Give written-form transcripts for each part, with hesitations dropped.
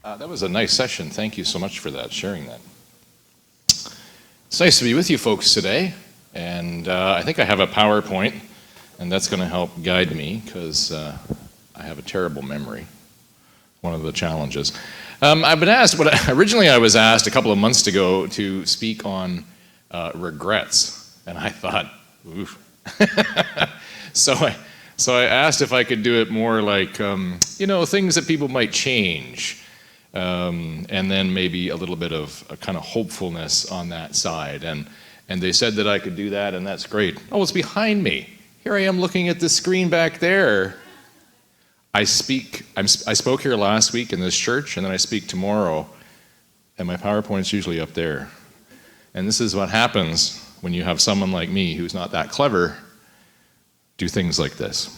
That was a nice session. Thank you so much for that, sharing that. It's nice to be with you folks today, and I think I have a PowerPoint, and that's going to help guide me because I have a terrible memory, one of the challenges. I've been asked, originally I was asked a couple of months ago to speak on regrets, and I thought, oof. So I asked if I could do it more like, things that people might change. And then maybe a little bit of a kind of hopefulness on that side. And they said that I could do that, and that's great. Oh, it's behind me. Here I am looking at the screen back there. I spoke here last week in this church, and then I speak tomorrow, and my PowerPoint's usually up there. And this is what happens when you have someone like me who's not that clever do things like this.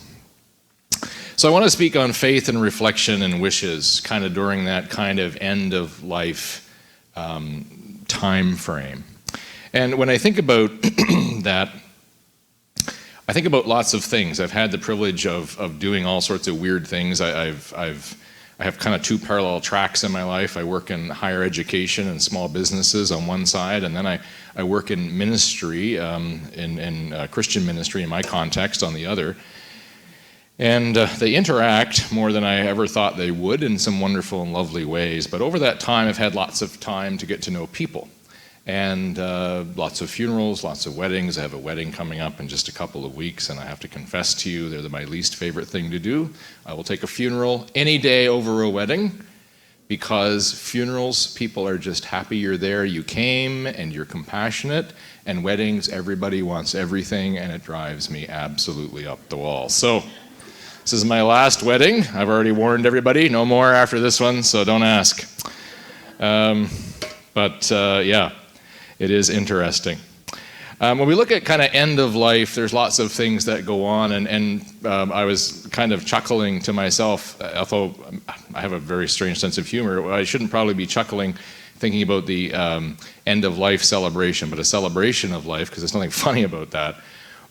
So I want to speak on faith and reflection and wishes, kind of during that kind of end of life time frame. And when I think about that, I think about lots of things. I've had the privilege of doing all sorts of weird things. I have kind of two parallel tracks in my life. I work in higher education and small businesses on one side, and then I work in ministry, in Christian ministry in my context on the other. And they interact more than I ever thought they would in some wonderful and lovely ways. But over that time, I've had lots of time to get to know people. And lots of funerals, lots of weddings. I have a wedding coming up in just a couple of weeks, and I have to confess to you, they're my least favorite thing to do. I will take a funeral any day over a wedding, because funerals, people are just happy you're there, you came, and you're compassionate. And weddings, everybody wants everything, and it drives me absolutely up the wall. So this is my last wedding. I've already warned everybody, no more after this one, so don't ask. Yeah, it is interesting. When we look at kind of end of life, there's lots of things that go on, and I was kind of chuckling to myself, although I have a very strange sense of humor. I shouldn't probably be chuckling thinking about the end of life celebration, but a celebration of life, because there's nothing funny about that.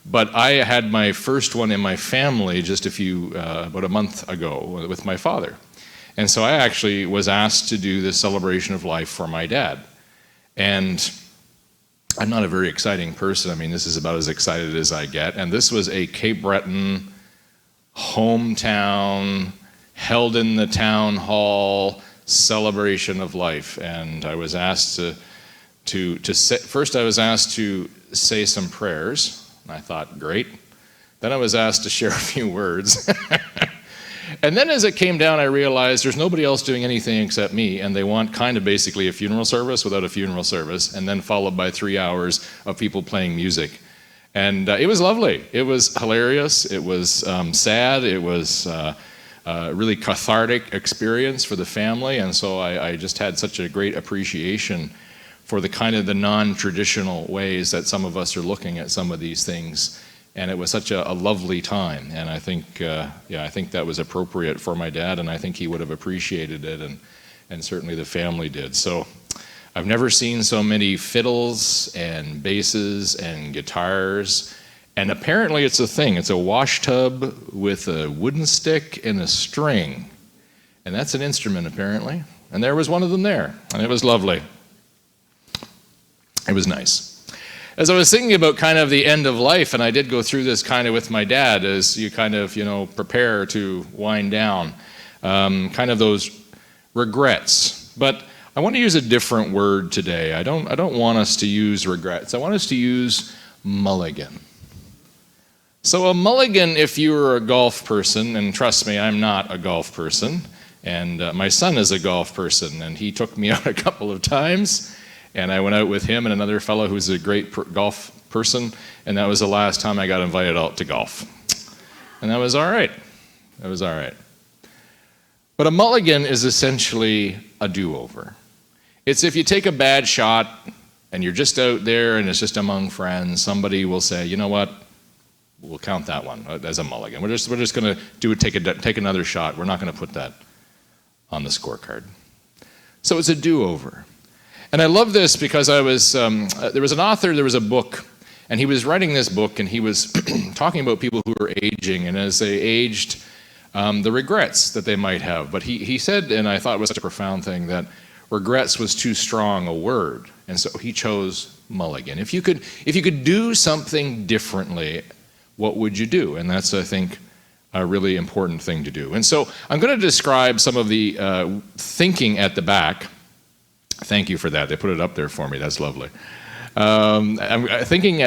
But I had my first one in my family just about a month ago with my father. And so I actually was asked to do this celebration of life for my dad. And I'm not a very exciting person. I mean, this is about as excited as I get. And this was a Cape Breton, hometown, held in the town hall celebration of life. And I was asked first I was asked to say some prayers. And I thought, great. Then I was asked to share a few words. And then as it came down, I realized there's nobody else doing anything except me, and they want kind of basically a funeral service without a funeral service, and then followed by 3 hours of people playing music. And it was lovely. It was hilarious. It was sad. It was a really cathartic experience for the family, and so I just had such a great appreciation for the kind of the non-traditional ways that some of us are looking at some of these things. And it was such a lovely time. And I think, I think that was appropriate for my dad, and I think he would have appreciated it, and certainly the family did. So I've never seen so many fiddles and basses and guitars. And apparently it's a thing. It's a wash tub with a wooden stick and a string. And that's an instrument, apparently. And there was one of them there, and it was lovely. It was nice. As I was thinking about kind of the end of life, and I did go through this kind of with my dad as you kind of, prepare to wind down, kind of those regrets. But I want to use a different word today. I don't want us to use regrets. I want us to use mulligan. So a mulligan, if you were a golf person, and trust me, I'm not a golf person, and my son is a golf person, and he took me out a couple of times. And I went out with him and another fellow who's a great golf person, and that was the last time I got invited out to golf. And that was all right. That was all right. But a mulligan is essentially a do-over. It's if you take a bad shot and you're just out there and it's just among friends, somebody will say, you know what, we'll count that one as a mulligan. We're just going to take another shot. We're not going to put that on the scorecard. So it's a do-over. And I love this because there was an author, there was a book, and he was writing this book, and he was talking about people who were aging, and as they aged, the regrets that they might have. But he said, and I thought it was such a profound thing, that regrets was too strong a word, and so he chose mulligan. If you could do something differently, what would you do? And that's, I think, a really important thing to do. And so I'm going to describe some of the thinking at the back. Thank you for that. They put it up there for me. That's lovely. I'm thinking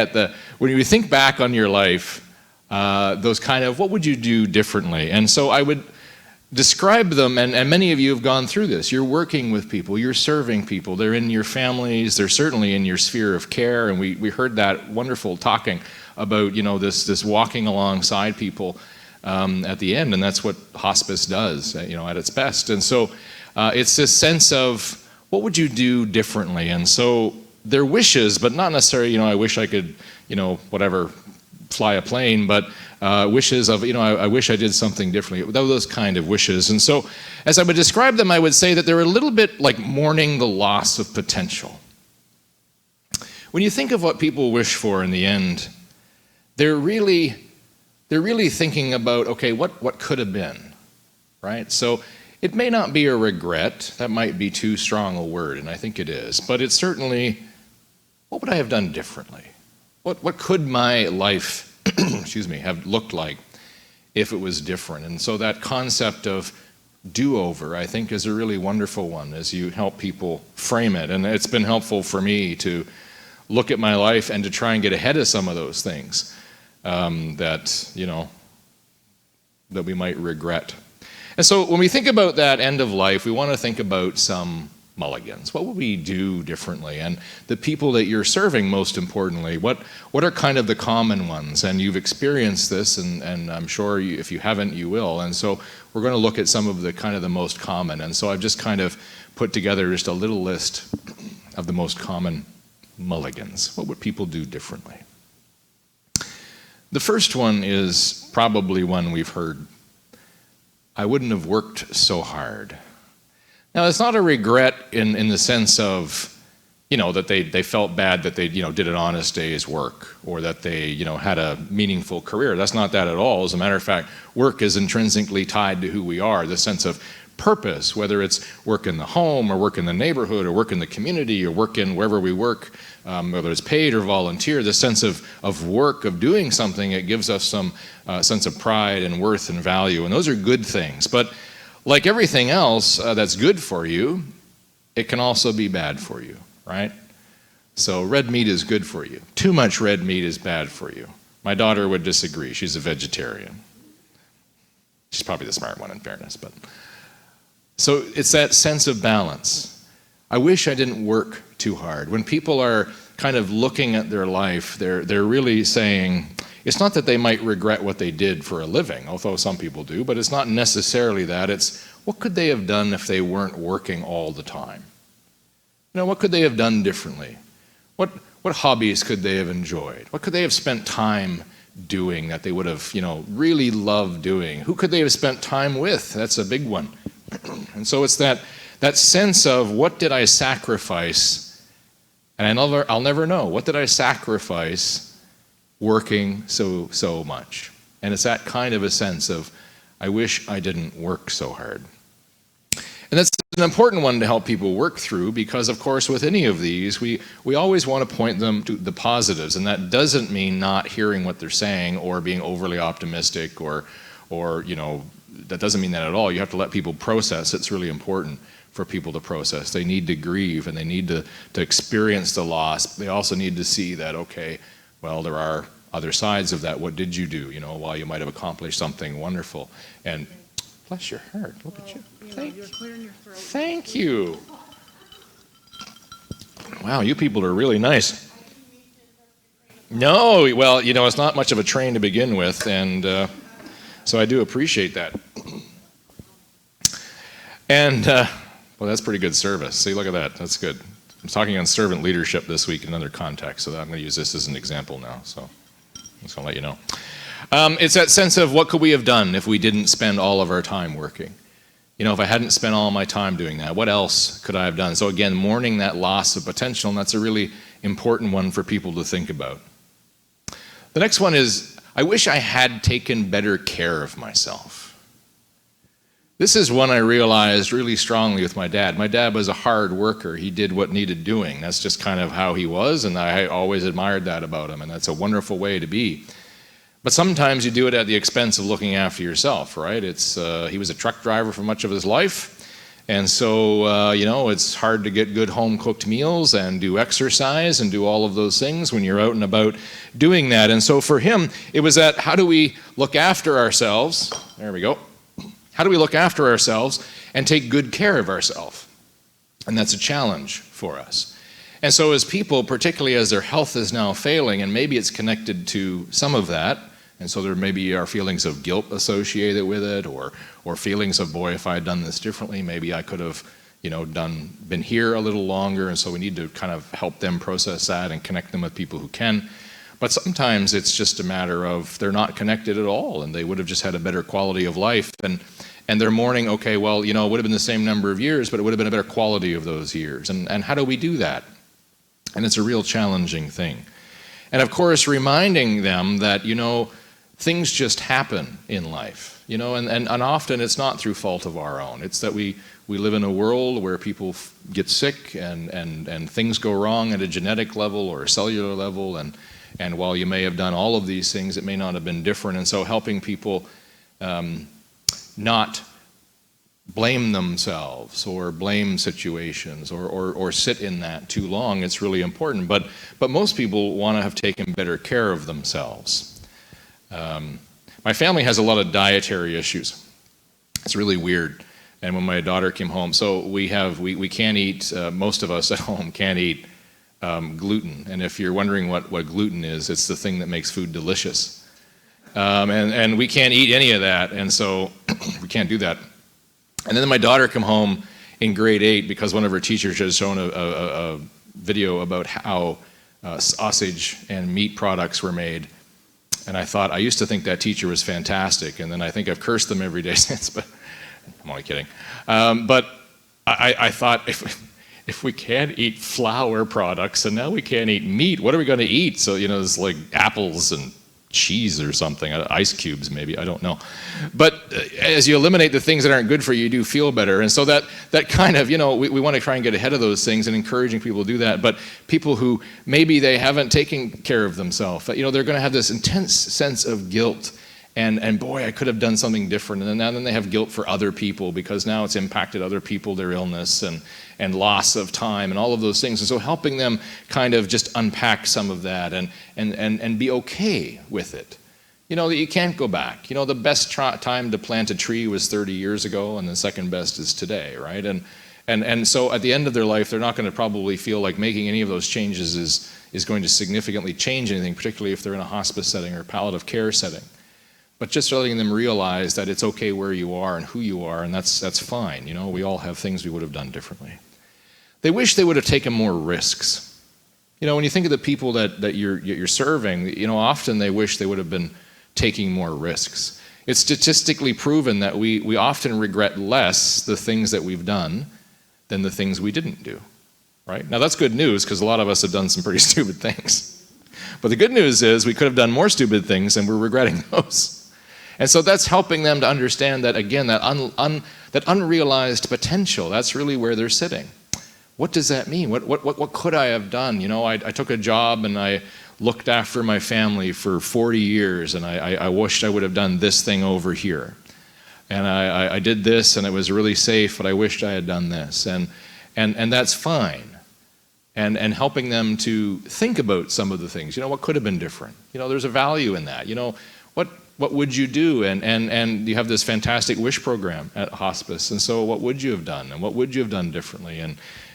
when you think back on your life, those kind of, what would you do differently? And so I would describe them, and many of you have gone through this. You're working with people, you're serving people, they're in your families, they're certainly in your sphere of care, and we heard that wonderful talking about, this walking alongside people at the end, and that's what hospice does, at its best. And so it's this sense of, what would you do differently? And so they're wishes, but not necessarily, I wish I could, whatever, fly a plane, but wishes of, I wish I did something differently, those kind of wishes. And so as I would describe them, I would say that they're a little bit like mourning the loss of potential. When you think of what people wish for in the end, they're really thinking about, okay, what could have been, right? So it may not be a regret, that might be too strong a word, and I think it is, but it's certainly, what would I have done differently? What could my life, have looked like if it was different? And so that concept of do-over, I think, is a really wonderful one as you help people frame it. And it's been helpful for me to look at my life and to try and get ahead of some of those things that we might regret. And so when we think about that end of life, we want to think about some mulligans. What would we do differently? And the people that you're serving, most importantly, what are kind of the common ones? And you've experienced this, and I'm sure if you haven't, you will. And so we're going to look at some of the kind of the most common. And so I've just kind of put together just a little list of the most common mulligans. What would people do differently? The first one is probably one we've heard. I wouldn't have worked so hard. Now, it's not a regret in the sense of, that they felt bad that they, did an honest day's work, or that they, had a meaningful career. That's not that at all. As a matter of fact, work is intrinsically tied to who we are, the sense of purpose, whether it's work in the home, or work in the neighborhood, or work in the community, or work in wherever we work, whether it's paid or volunteer, the sense of work, of doing something, it gives us some sense of pride and worth and value, and those are good things. But like everything else that's good for you, it can also be bad for you, right? So red meat is good for you. Too much red meat is bad for you. My daughter would disagree. She's a vegetarian. She's probably the smart one in fairness, but. So it's that sense of balance. I wish I didn't work too hard. When people are kind of looking at their life, they're really saying, it's not that they might regret what they did for a living, although some people do, but it's not necessarily that. It's what could they have done if they weren't working all the time? What could they have done differently? What hobbies could they have enjoyed? What could they have spent time doing that they would have, really loved doing? Who could they have spent time with? That's a big one. And so it's that sense of, what did I sacrifice? And I'll never know. What did I sacrifice working so much? And it's that kind of a sense of, I wish I didn't work so hard. And that's an important one to help people work through, because of course with any of these, we always want to point them to the positives, and that doesn't mean not hearing what they're saying or being overly optimistic or that doesn't mean that at all. You have to let people process. It's really important for people to process. They need to grieve, and they need to experience the loss. They also need to see that, okay, well, there are other sides of that. What did you do? While you might have accomplished something wonderful. And bless your heart. Look at you. Thank you. Wow, you people are really nice. No, well, it's not much of a train to begin with, and so I do appreciate that. And, well, that's pretty good service. See, look at that. That's good. I'm talking on servant leadership this week in another context, so I'm going to use this as an example now. So I'm just going to let you know. It's that sense of, what could we have done if we didn't spend all of our time working? If I hadn't spent all my time doing that, what else could I have done? So again, mourning that loss of potential, and that's a really important one for people to think about. The next one is, I wish I had taken better care of myself. This is one I realized really strongly with my dad. My dad was a hard worker. He did what needed doing. That's just kind of how he was, and I always admired that about him, and that's a wonderful way to be. But sometimes you do it at the expense of looking after yourself, right? He was a truck driver for much of his life, and so, it's hard to get good home-cooked meals and do exercise and do all of those things when you're out and about doing that. And so for him, it was that, how do we look after ourselves? There we go. How do we look after ourselves and take good care of ourselves? And that's a challenge for us. And so as people, particularly as their health is now failing, and maybe it's connected to some of that, and so there maybe are feelings of guilt associated with it, or feelings of, boy, if I had done this differently, maybe I could have, been here a little longer, and so we need to kind of help them process that and connect them with people who can. But sometimes it's just a matter of they're not connected at all, and they would have just had a better quality of life, and they're mourning, okay, well, it would have been the same number of years, but it would have been a better quality of those years. And how do we do that? And it's a real challenging thing. And of course, reminding them that, things just happen in life, and often it's not through fault of our own. It's that we live in a world where people get sick and things go wrong at a genetic level or a cellular level, and while you may have done all of these things, it may not have been different. And so helping people not blame themselves or blame situations or sit in that too long, it's really important. But most people want to have taken better care of themselves. My family has a lot of dietary issues. It's really weird. And when my daughter came home, so we can't eat, most of us at home can't eat gluten. And if you're wondering what gluten is, it's the thing that makes food delicious. And we can't eat any of that, and so we can't do that. And then my daughter came home in grade 8 because one of her teachers had shown a video about how sausage and meat products were made. And I thought, I used to think that teacher was fantastic, and then I think I've cursed them every day since, but I'm only kidding. But I thought, if we can't eat flour products and now we can't eat meat, what are we going to eat? So, it's like apples and cheese or something, ice cubes maybe, I don't know. But as you eliminate the things that aren't good for you, you do feel better. And so that kind of, we want to try and get ahead of those things and encouraging people to do that. But people who maybe they haven't taken care of themselves, they're going to have this intense sense of guilt. And boy, I could have done something different. And then they have guilt for other people because now it's impacted other people, their illness and loss of time and all of those things. And so helping them kind of just unpack some of that and be okay with it. That you can't go back. The best time to plant a tree was 30 years ago, and the second best is today, right? And so at the end of their life, they're not going to probably feel like making any of those changes is going to significantly change anything, particularly if they're in a hospice setting or palliative care setting. But just letting them realize that it's okay where you are and who you are, and that's fine. We all have things we would have done differently. They wish they would have taken more risks. When you think of the people that you're serving, often they wish they would have been taking more risks. It's statistically proven that we often regret less the things that we've done than the things we didn't do, right? Now that's good news because a lot of us have done some pretty stupid things. But the good news is we could have done more stupid things and we're regretting those. And so that's helping them to understand that, again, that unrealized potential, that's really where they're sitting. What does that mean? What could I have done? I took a job and I looked after my family for 40 years and I wished I would have done this thing over here. And I did this and it was really safe, but I wished I had done this. And that's fine. And helping them to think about some of the things. What could have been different? There's a value in that. What would you do? And you have this fantastic wish program at hospice. And so what would you have done? And what would you have done differently?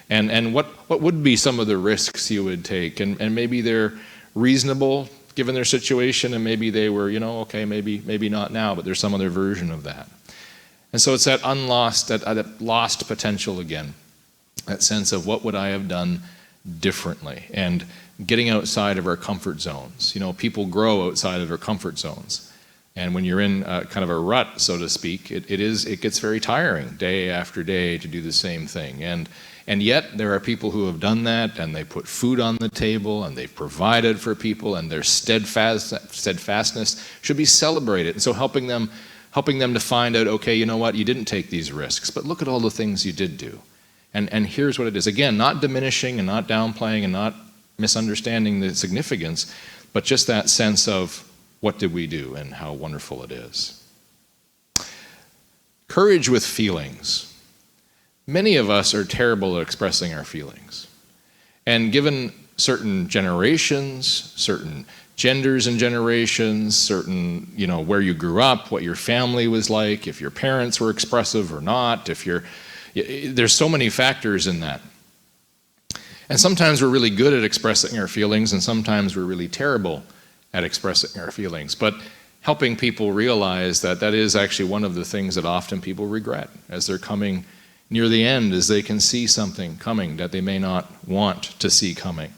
And what would be some of the risks you would take? And maybe they're reasonable given their situation, and maybe they were, okay, maybe not now, but there's some other version of that. And so it's that lost potential again, that sense of what would I have done differently, and getting outside of our comfort zones. People grow outside of their comfort zones. And when you're in kind of a rut, so to speak, it gets very tiring day after day to do the same thing. And yet there are people who have done that, and they put food on the table, and they've provided for people, and their steadfastness should be celebrated. And so helping them helping them to find out, okay, you know what, you didn't take these risks, but look at all the things you did do. And here's what it is. Again, not diminishing and not downplaying and not misunderstanding the significance, but just that sense of what did we do and how wonderful it is. Courage with feelings. Many of us are terrible at expressing our feelings. And given certain generations, certain genders and generations, certain, where you grew up, what your family was like, if your parents were expressive or not, there's so many factors in that. And sometimes we're really good at expressing our feelings, and sometimes we're really terrible at expressing our feelings. But helping people realize that that is actually one of the things that often people regret as they're coming near the end, as they can see something coming that they may not want to see coming.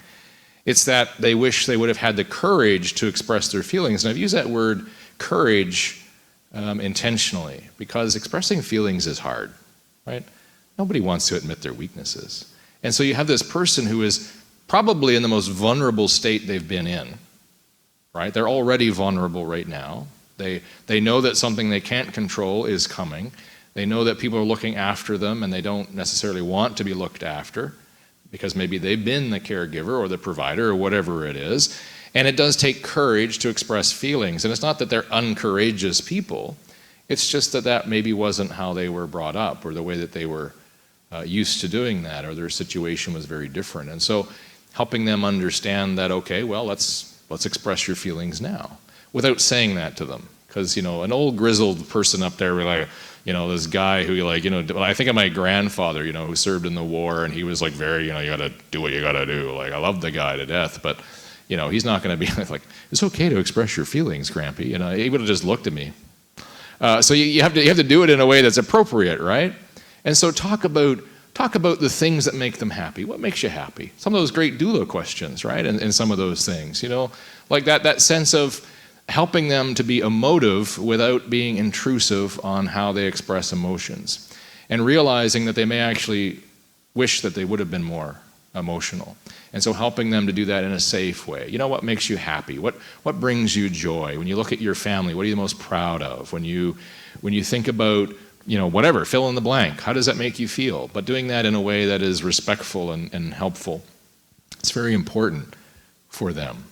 It's that they wish they would have had the courage to express their feelings. And I've used that word courage intentionally, because expressing feelings is hard, right? Nobody wants to admit their weaknesses. And so you have this person who is probably in the most vulnerable state they've been in, right? They're already vulnerable right now. They know that something they can't control is coming. They know that people are looking after them and they don't necessarily want to be looked after because maybe they've been the caregiver or the provider or whatever it is. And it does take courage to express feelings. And it's not that they're uncourageous people. It's just that maybe wasn't how they were brought up or the way that they were used to doing that, or their situation was very different. And so helping them understand that, okay, well, let's express your feelings now without saying that to them. Because, an old grizzled person up there, like, this guy who I think of my grandfather, who served in the war, and he was like very, you gotta do what you gotta do. Like, I love the guy to death, but, he's not gonna be like, it's okay to express your feelings, Grampy. He would have just looked at me. So you have to do it in a way that's appropriate, right? And so talk about the things that make them happy. What makes you happy? Some of those great doula questions, right? And some of those things, like that sense of helping them to be emotive without being intrusive on how they express emotions, and realizing that they may actually wish that they would have been more emotional. And so helping them to do that in a safe way. What makes you happy? What brings you joy? When you look at your family, what are you the most proud of? When you think about, whatever, fill in the blank, how does that make you feel? But doing that in a way that is respectful and helpful. It's very important for them.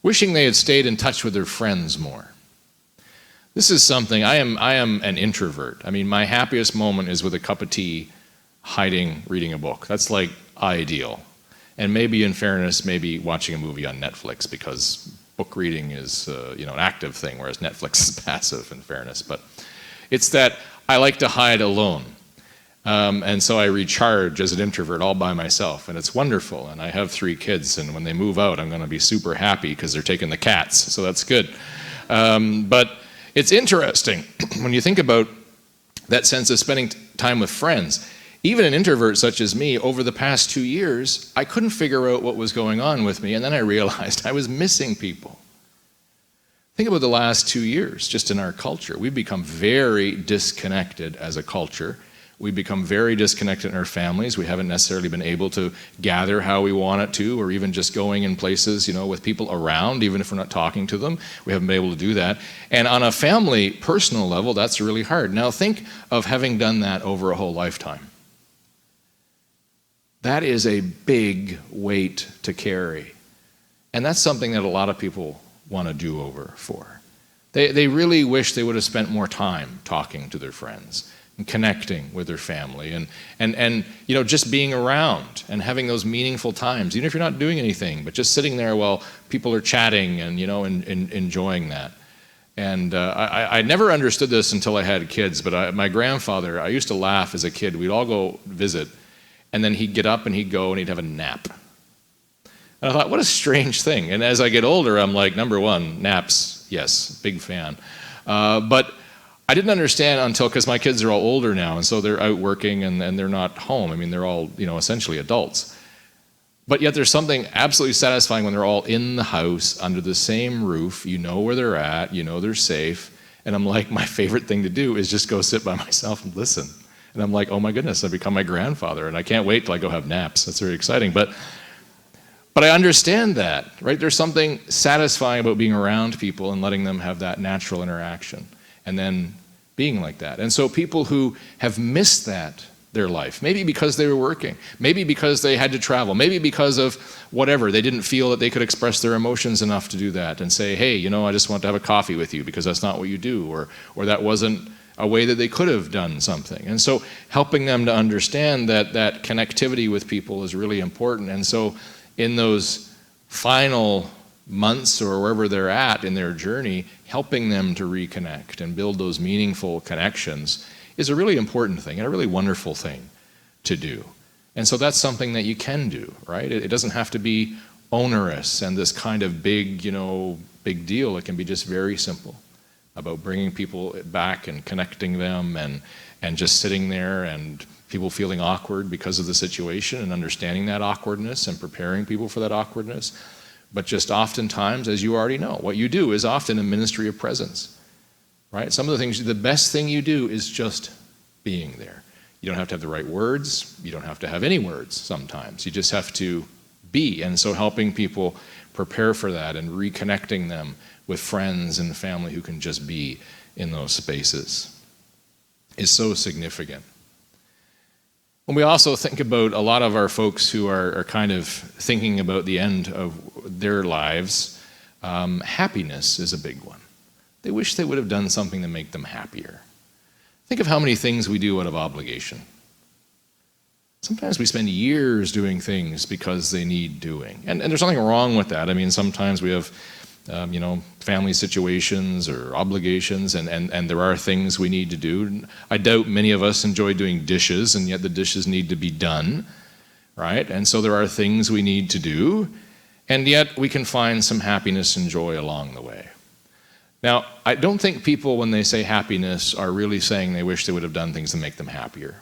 Wishing they had stayed in touch with their friends more. This is something, I am an introvert. I mean, my happiest moment is with a cup of tea, reading a book. That's like ideal. And maybe, in fairness, maybe watching a movie on Netflix, because book reading is an active thing, whereas Netflix is passive, in fairness. But it's that I like to hide alone. And so I recharge as an introvert all by myself, and it's wonderful. And I have 3 kids, and when they move out, I'm going to be super happy because they're taking the cats, so that's good. But it's interesting when you think about that sense of spending time with friends. Even an introvert such as me, over the past 2 years, I couldn't figure out what was going on with me, and then I realized I was missing people. Think about the last 2 years, just in our culture. We've become very disconnected as a culture. We've become very disconnected in our families. We haven't necessarily been able to gather how we want it to, or even just going in places, with people around, even if we're not talking to them. We haven't been able to do that. And on a family, personal level, that's really hard. Now think of having done that over a whole lifetime. That is a big weight to carry. And that's something that a lot of people want to do over for. They really wish they would have spent more time talking to their friends and connecting with their family and just being around and having those meaningful times, even if you're not doing anything, but just sitting there while people are chatting and enjoying that. And I never understood this until I had kids, but my grandfather, I used to laugh as a kid. We'd all go visit, and then he'd get up and he'd go and he'd have a nap. And I thought, what a strange thing. And as I get older, I'm like, number one, naps, yes, big fan. But I didn't understand until, because my kids are all older now, and so they're out working and they're not home. I mean, they're all, essentially adults. But yet there's something absolutely satisfying when they're all in the house, under the same roof, where they're at, they're safe. And I'm like, my favorite thing to do is just go sit by myself and listen. And I'm like, oh my goodness, I've become my grandfather, and I can't wait till I go have naps. That's very exciting. But But I understand that, right? There's something satisfying about being around people and letting them have that natural interaction and then being like that. And so people who have missed that their life, maybe because they were working, maybe because they had to travel, maybe because of whatever, they didn't feel that they could express their emotions enough to do that and say, hey, you know, I just want to have a coffee with you because that's not what you do, or that wasn't a way that they could have done something. And so helping them to understand that that connectivity with people is really important. And so in those final months or wherever they're at in their journey, helping them to reconnect and build those meaningful connections is a really important thing and a really wonderful thing to do. And so that's something that you can do, right? It doesn't have to be onerous and this kind of big, big deal. It can be just very simple about bringing people back and connecting them and just sitting there and people feeling awkward because of the situation and understanding that awkwardness and preparing people for that awkwardness. But just oftentimes, as you already know, what you do is often a ministry of presence, right? Some of the things, the best thing you do is just being there. You don't have to have the right words. You don't have to have any words sometimes. You just have to be. And so helping people prepare for that and reconnecting them with friends and family who can just be in those spaces is so significant. When we also think about a lot of our folks who are kind of thinking about the end of their lives, happiness is a big one. They wish they would have done something to make them happier. Think of how many things we do out of obligation. Sometimes we spend years doing things because they need doing. And there's nothing wrong with that. I mean, sometimes we have family situations or obligations, and there are things we need to do. I doubt many of us enjoy doing dishes, and yet the dishes need to be done, right? And so there are things we need to do, and yet we can find some happiness and joy along the way. Now, I don't think people, when they say happiness, are really saying they wish they would have done things to make them happier.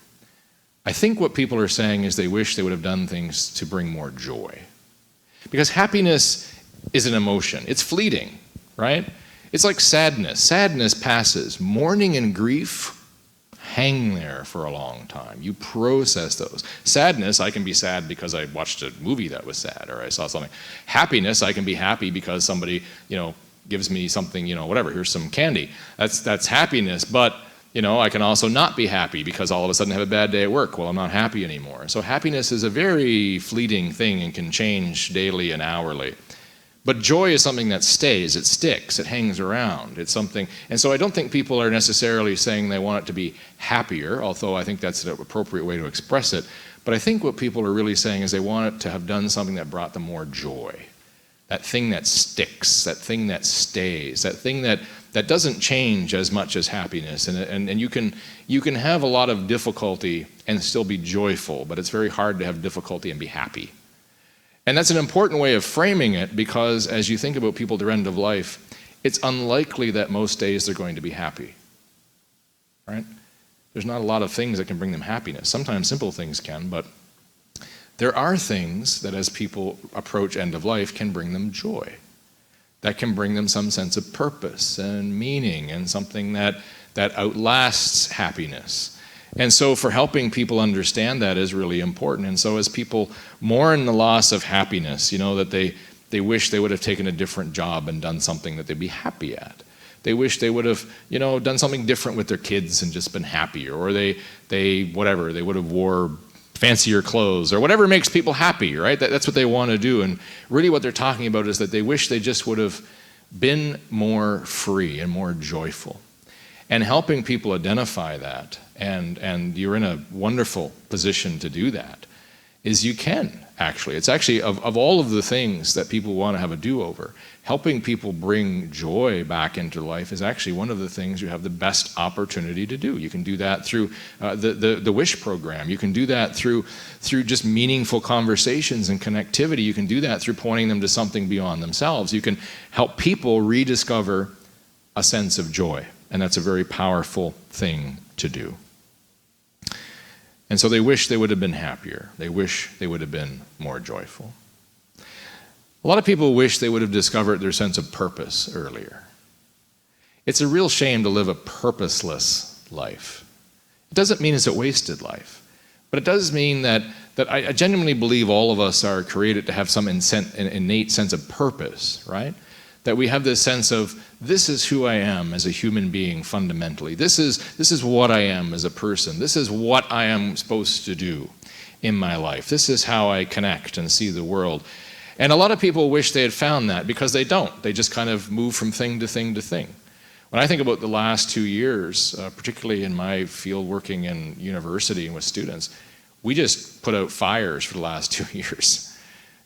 I think what people are saying is they wish they would have done things to bring more joy. Because happiness is an emotion. It's fleeting, right? It's like sadness. Sadness passes. Mourning and grief hang there for a long time. You process those. Sadness, I can be sad because I watched a movie that was sad or I saw something. Happiness, I can be happy because somebody, gives me something, whatever, here's some candy. That's happiness, but I can also not be happy because all of a sudden I have a bad day at work. Well, I'm not happy anymore. So happiness is a very fleeting thing and can change daily and hourly. But joy is something that stays, it sticks, it hangs around, it's something. And so I don't think people are necessarily saying they want it to be happier, although I think that's an appropriate way to express it. But I think what people are really saying is they want it to have done something that brought them more joy. That thing that sticks, that thing that stays, that thing that doesn't change as much as happiness. And you can have a lot of difficulty and still be joyful, but it's very hard to have difficulty and be happy. And that's an important way of framing it because as you think about people at their end of life, it's unlikely that most days they're going to be happy, right? There's not a lot of things that can bring them happiness. Sometimes simple things can, but there are things that as people approach end of life can bring them joy, that can bring them some sense of purpose and meaning and something that outlasts happiness. And so for helping people understand that is really important. And so as people mourn the loss of happiness, that they wish they would have taken a different job and done something that they'd be happy at. They wish they would have, done something different with their kids and just been happier. Or they would have wore fancier clothes or whatever makes people happy, right? That's what they want to do. And really what they're talking about is that they wish they just would have been more free and more joyful. And helping people identify that, and you're in a wonderful position to do that, is you can actually. It's actually, of all of the things that people want to have a do-over, helping people bring joy back into life is actually one of the things you have the best opportunity to do. You can do that through the WISH program. You can do that through just meaningful conversations and connectivity. You can do that through pointing them to something beyond themselves. You can help people rediscover a sense of joy. And that's a very powerful thing to do. And so they wish they would have been happier. They wish they would have been more joyful. A lot of people wish they would have discovered their sense of purpose earlier. It's a real shame to live a purposeless life. It doesn't mean it's a wasted life, But it does mean that I genuinely believe all of us are created to have some innate sense of purpose, right? That we have this sense of, this is who I am as a human being fundamentally. This is what I am as a person. This is what I am supposed to do in my life. This is how I connect and see the world. And a lot of people wish they had found that, because they don't. They just kind of move from thing to thing to thing. When I think about the last 2 years, particularly in my field working in university and with students, we just put out fires for the last 2 years.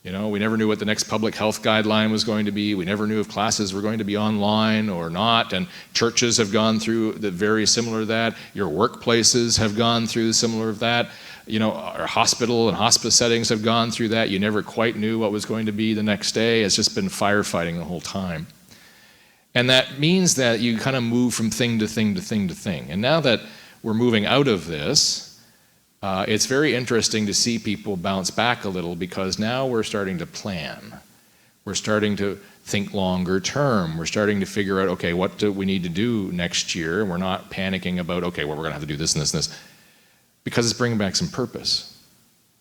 You know, we never knew what the next public health guideline was going to be. We never knew if classes were going to be online or not. And churches have gone through the very similar to that. Your workplaces have gone through similar to that. You know, our hospital and hospice settings have gone through that. You never quite knew what was going to be the next day. It's just been firefighting the whole time. And that means that you kind of move from thing to thing to thing to thing. And now that we're moving out of this, it's very interesting to see people bounce back a little, because now we're starting to plan. We're starting to think longer term. We're starting to figure out, okay, what do we need to do next year? And we're not panicking about, okay, well, we're going to have to do this and this and this, because it's bringing back some purpose.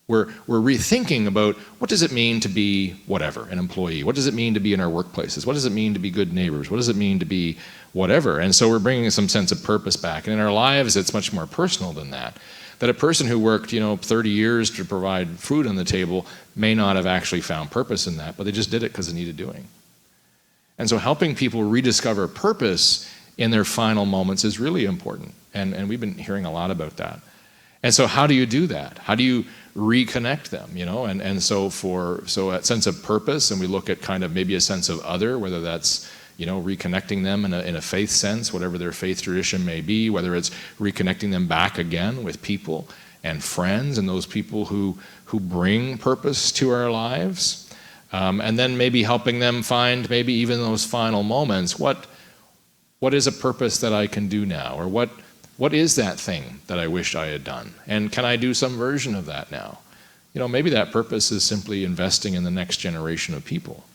We're rethinking about, what does it mean to be whatever, an employee? What does it mean to be in our workplaces? What does it mean to be good neighbors? What does it mean to be whatever? And so we're bringing some sense of purpose back. And in our lives, it's much more personal than that. That a person who worked, 30 years to provide food on the table may not have actually found purpose in that, but they just did it because they needed doing. And so helping people rediscover purpose in their final moments is really important. And we've been hearing a lot about that. And so how do you do that? How do you reconnect them, And so that sense of purpose, and we look at kind of maybe a sense of other, whether that's reconnecting them in a faith sense, whatever their faith tradition may be, whether it's reconnecting them back again with people and friends and those people who bring purpose to our lives, and then maybe helping them find maybe even those final moments, what is a purpose that I can do now, or what is that thing that I wished I had done, and can I do some version of that now? Maybe that purpose is simply investing in the next generation of people.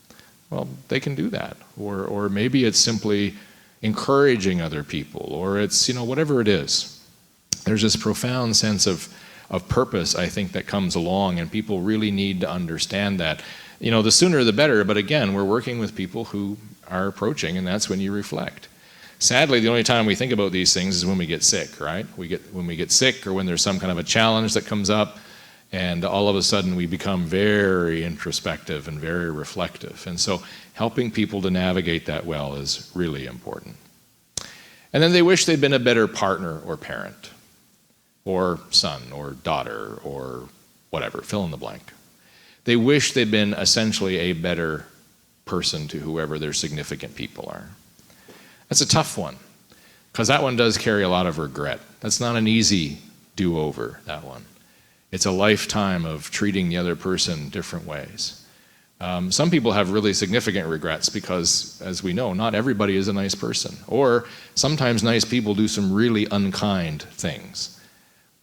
Well, they can do that. Or maybe it's simply encouraging other people, or it's, whatever it is. There's this profound sense of purpose, I think, that comes along, and people really need to understand that. The sooner the better, but again, we're working with people who are approaching, and that's when you reflect. Sadly, the only time we think about these things is when we get sick, right? When we get sick, or when there's some kind of a challenge that comes up, and all of a sudden we become very introspective and very reflective. And so helping people to navigate that well is really important. And then they wish they'd been a better partner or parent, or son or daughter, or whatever, fill in the blank. They wish they'd been essentially a better person to whoever their significant people are. That's a tough one, because that one does carry a lot of regret. That's not an easy do-over, that one. It's a lifetime of treating the other person different ways. Some people have really significant regrets because, as we know, not everybody is a nice person. Or sometimes nice people do some really unkind things.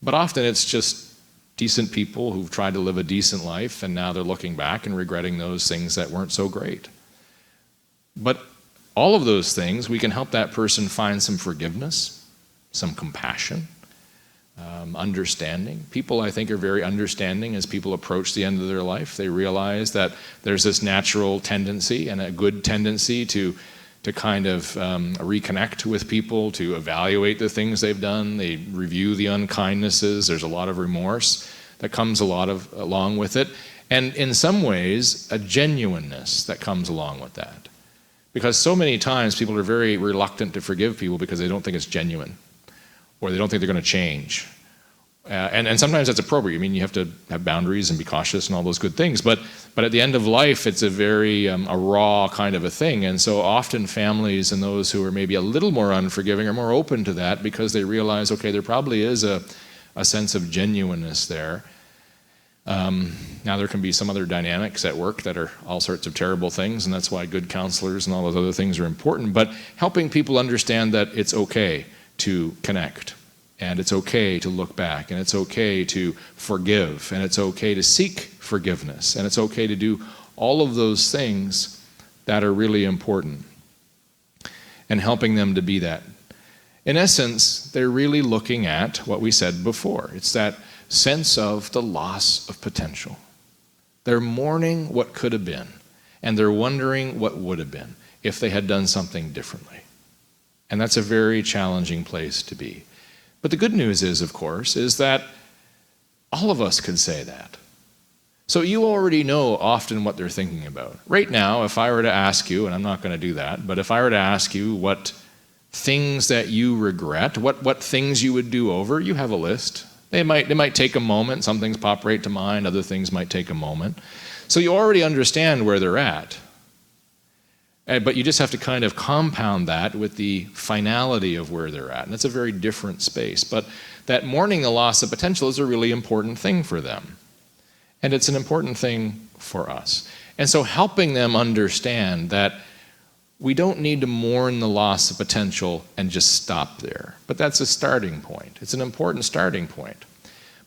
But often it's just decent people who've tried to live a decent life, and now they're looking back and regretting those things that weren't so great. But all of those things, we can help that person find some forgiveness, some compassion, understanding. People, I think, are very understanding as people approach the end of their life. They realize that there's this natural tendency and a good tendency to kind of reconnect with people, to evaluate the things they've done. They review the unkindnesses. There's a lot of remorse that comes along with it. And in some ways, a genuineness that comes along with that. Because so many times people are very reluctant to forgive people because they don't think it's genuine, or they don't think they're going to change. And sometimes that's appropriate. I mean, you have to have boundaries and be cautious and all those good things. But at the end of life, it's a very a raw kind of a thing. And so often families and those who are maybe a little more unforgiving are more open to that, because they realize, okay, there probably is a sense of genuineness there. Now there can be some other dynamics at work that are all sorts of terrible things, and that's why good counselors and all those other things are important. But helping people understand that it's okay to connect, and it's okay to look back, and it's okay to forgive, and it's okay to seek forgiveness, and it's okay to do all of those things that are really important, and helping them to be that. In essence, they're really looking at what we said before. It's that sense of the loss of potential. They're mourning what could have been, and they're wondering what would have been if they had done something differently. And that's a very challenging place to be. But the good news is, of course, is that all of us could say that. So you already know often what they're thinking about. Right now, if I were to ask you, and I'm not going to do that, but if I were to ask you what things that you regret, what things you would do over, you have a list. They might take a moment. Some things pop right to mind. Other things might take a moment. So you already understand where they're at. But you just have to kind of compound that with the finality of where they're at. And it's a very different space. But that mourning the loss of potential is a really important thing for them. And it's an important thing for us. And so helping them understand that we don't need to mourn the loss of potential and just stop there. But that's a starting point. It's an important starting point.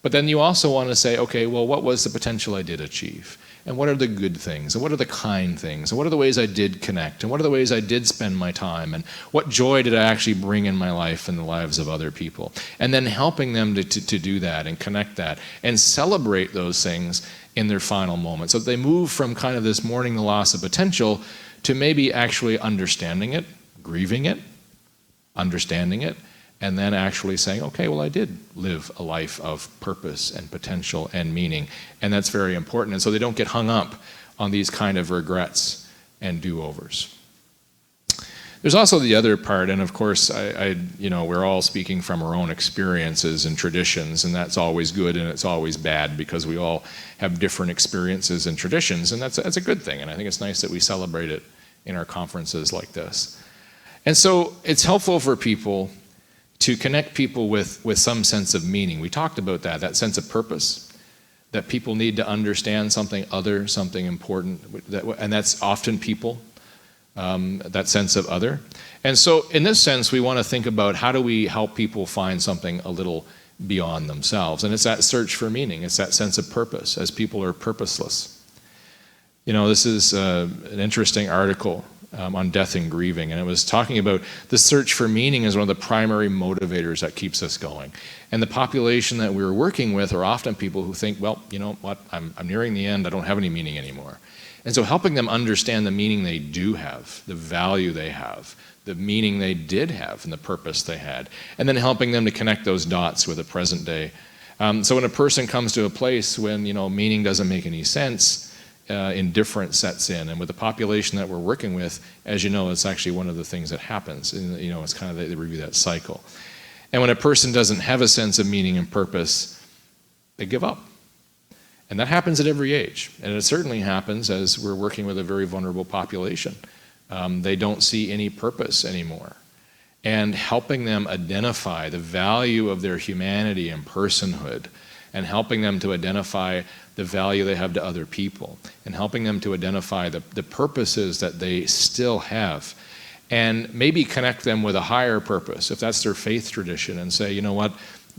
But then you also want to say, okay, well, what was the potential I did achieve? And what are the good things? And what are the kind things? And what are the ways I did connect? And what are the ways I did spend my time? And what joy did I actually bring in my life and the lives of other people? And then helping them to do that and connect that and celebrate those things in their final moment. So they move from kind of this mourning the loss of potential to maybe actually understanding it, grieving it, understanding it, and then actually saying, okay, well, I did live a life of purpose and potential and meaning, and that's very important. And so they don't get hung up on these kind of regrets and do-overs. There's also the other part, and of course, we're all speaking from our own experiences and traditions, and that's always good and it's always bad because we all have different experiences and traditions, and that's a good thing, and I think it's nice that we celebrate it in our conferences like this. And so it's helpful for people to connect people with some sense of meaning. We talked about that sense of purpose, that people need to understand something other, something important, and that's often people, that sense of other. And so in this sense, we want to think about how do we help people find something a little beyond themselves. And it's that search for meaning. It's that sense of purpose as people are purposeless. This is an interesting article on death and grieving, and it was talking about the search for meaning as one of the primary motivators that keeps us going. And the population that we're working with are often people who think, well, you know what, I'm nearing the end, I don't have any meaning anymore. And so helping them understand the meaning they do have, the value they have, the meaning they did have, and the purpose they had, and then helping them to connect those dots with the present day. So when a person comes to a place when meaning doesn't make any sense, indifference sets in, and with the population that we're working with, as you know, it's actually one of the things that happens. It's kind of they review that cycle. And when a person doesn't have a sense of meaning and purpose, they give up. And that happens at every age. And it certainly happens as we're working with a very vulnerable population. They don't see any purpose anymore. And helping them identify the value of their humanity and personhood, and helping them to identify the value they have to other people, and helping them to identify the purposes that they still have, and maybe connect them with a higher purpose, if that's their faith tradition, and say, you know what,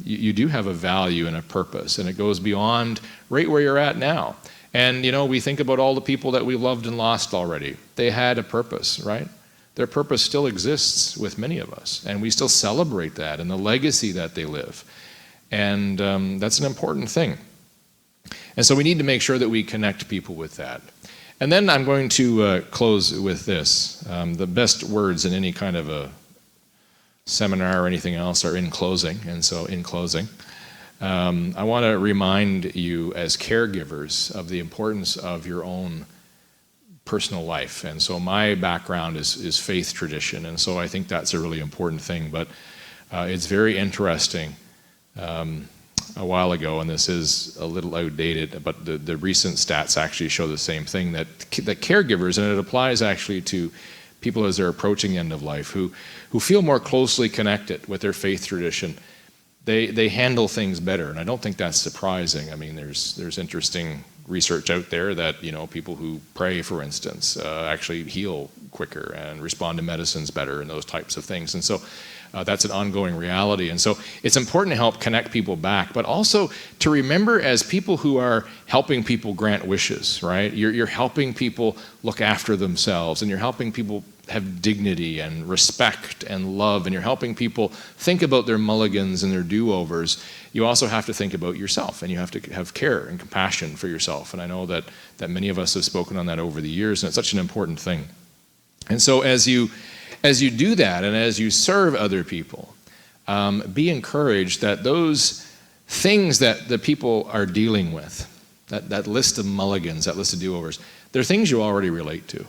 you do have a value and a purpose, and it goes beyond right where you're at now. And we think about all the people that we loved and lost already. They had a purpose, right? Their purpose still exists with many of us, and we still celebrate that and the legacy that they live. And that's an important thing. And so we need to make sure that we connect people with that. And then I'm going to close with this. The best words in any kind of a seminar or anything else are in closing. And so in closing, I want to remind you as caregivers of the importance of your own personal life. And so my background is faith tradition. And so I think that's a really important thing. But it's very interesting. A while ago, and this is a little outdated, but the recent stats actually show the same thing, that caregivers, and it applies actually to people as they're approaching the end of life, who feel more closely connected with their faith tradition, they handle things better. And I don't think that's surprising. I mean, there's interesting research out there that people who pray, for instance, actually heal quicker and respond to medicines better and those types of things. And so That's an ongoing reality. And so it's important to help connect people back, but also to remember as people who are helping people grant wishes, right? You're helping people look after themselves, and you're helping people have dignity and respect and love, and you're helping people think about their mulligans and their do-overs. You also have to think about yourself, and you have to have care and compassion for yourself. And I know that many of us have spoken on that over the years, and it's such an important thing. And so as you do that, and as you serve other people, be encouraged that those things that the people are dealing with, that list of mulligans, that list of do-overs, they're things you already relate to.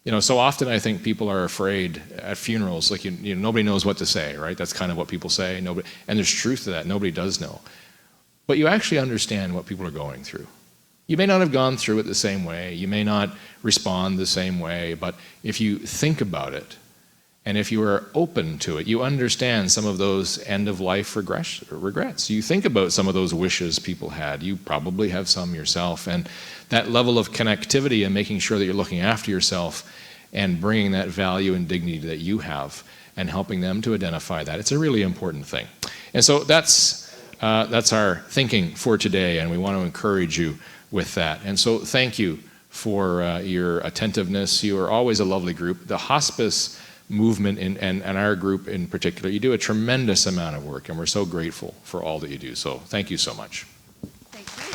You know, so often I think people are afraid at funerals, like nobody knows what to say, right? That's kind of what people say. And there's truth to that. Nobody does know. But you actually understand what people are going through. You may not have gone through it the same way. You may not respond the same way. But if you think about it, and if you are open to it, you understand some of those end-of-life regrets. You think about some of those wishes people had. You probably have some yourself. And that level of connectivity and making sure that you're looking after yourself and bringing that value and dignity that you have and helping them to identify that, it's a really important thing. And so that's our thinking for today, and we want to encourage you with that. And so thank you for your attentiveness. You are always a lovely group. The hospice movement and our group in particular, you do a tremendous amount of work, and we're so grateful for all that you do. So thank you so much. Thank you.